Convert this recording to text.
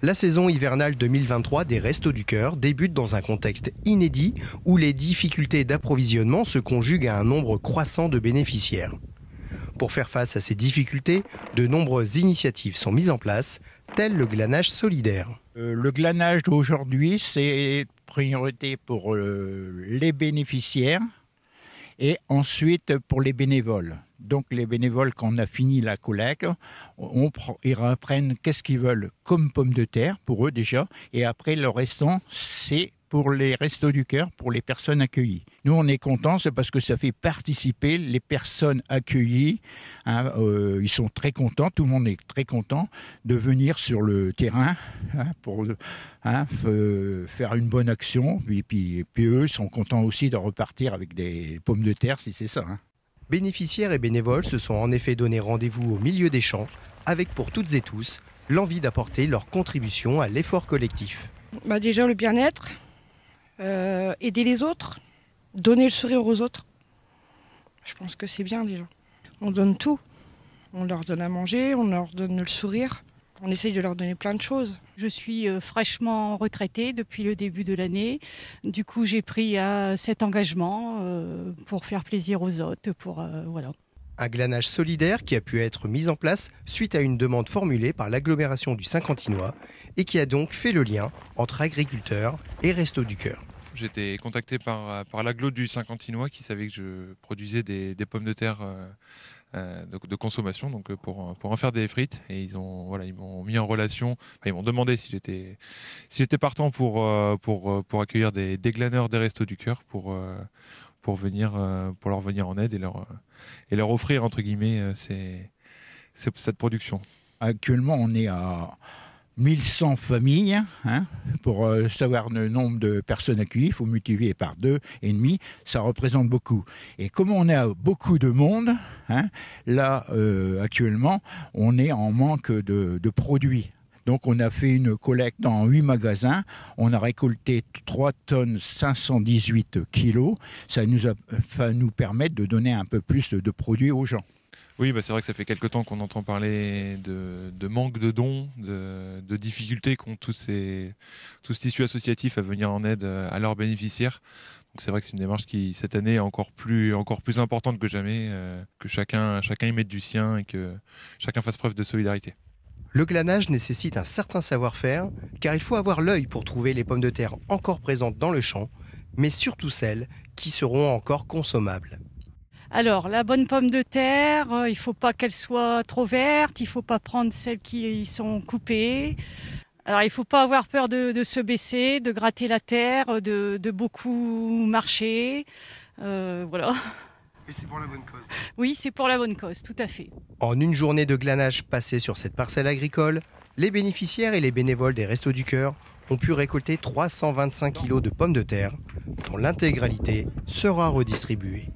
La saison hivernale 2023 des Restos du Cœur débute dans un contexte inédit où les difficultés d'approvisionnement se conjuguent à un nombre croissant de bénéficiaires. Pour faire face à ces difficultés, de nombreuses initiatives sont mises en place, tel le glanage solidaire. Le glanage d'aujourd'hui, c'est priorité pour les bénéficiaires et ensuite pour les bénévoles. Donc les bénévoles, quand on a fini la collecte, ils reprennent qu'est-ce qu'ils veulent comme pommes de terre pour eux déjà, et après le restant, c'est pour les Restos du Cœur, pour les personnes accueillies. Nous, on est contents, c'est parce que ça fait participer les personnes accueillies. Ils sont très contents, tout le monde est très content de venir sur le terrain pour faire une bonne action. Puis eux sont contents aussi de repartir avec des pommes de terre, si c'est ça. Bénéficiaires et bénévoles se sont en effet donné rendez-vous au milieu des champs, avec pour toutes et tous l'envie d'apporter leur contribution à l'effort collectif. Déjà le bien-être. Aider les autres, donner le sourire aux autres. Je pense que c'est bien déjà. On donne tout. On leur donne à manger, on leur donne le sourire. On essaye de leur donner plein de choses. Je suis fraîchement retraitée depuis le début de l'année. Du coup, j'ai pris cet engagement pour faire plaisir aux autres. Voilà. Un glanage solidaire qui a pu être mis en place suite à une demande formulée par l'agglomération du Saint-Quentinois et qui a donc fait le lien entre agriculteurs et Restos du Cœur. J'ai été contacté par l'agglo du Saint-Quentinois qui savait que je produisais des pommes de terre de consommation, donc pour en faire des frites, et ils m'ont mis en relation. Ils m'ont demandé si j'étais partant pour accueillir des glaneurs des Restos du Cœur pour leur venir en aide et leur offrir entre guillemets cette production. Actuellement, on est à 1100 familles, pour savoir le nombre de personnes accueillies, il faut multiplier par 2,5, ça représente beaucoup. Et comme on est à beaucoup de monde, là, actuellement, on est en manque de produits. Donc on a fait une collecte dans 8 magasins, on a récolté 3 tonnes 518 kilos, ça va nous permettre de donner un peu plus de produits aux gens. Oui, c'est vrai que ça fait quelque temps qu'on entend parler de manque de dons, de difficultés qu'ont tout ce tissu associatif à venir en aide à leurs bénéficiaires. Donc c'est vrai que c'est une démarche qui, cette année, est encore plus importante que jamais, que chacun y mette du sien et que chacun fasse preuve de solidarité. Le glanage nécessite un certain savoir-faire, car il faut avoir l'œil pour trouver les pommes de terre encore présentes dans le champ, mais surtout celles qui seront encore consommables. Alors, la bonne pomme de terre, il ne faut pas qu'elle soit trop verte, il ne faut pas prendre celles qui sont coupées. Alors, il ne faut pas avoir peur de se baisser, de gratter la terre, de beaucoup marcher. Voilà. Et c'est pour la bonne cause. Oui, c'est pour la bonne cause, tout à fait. En une journée de glanage passée sur cette parcelle agricole, les bénéficiaires et les bénévoles des Restos du Cœur ont pu récolter 325 kilos de pommes de terre, dont l'intégralité sera redistribuée.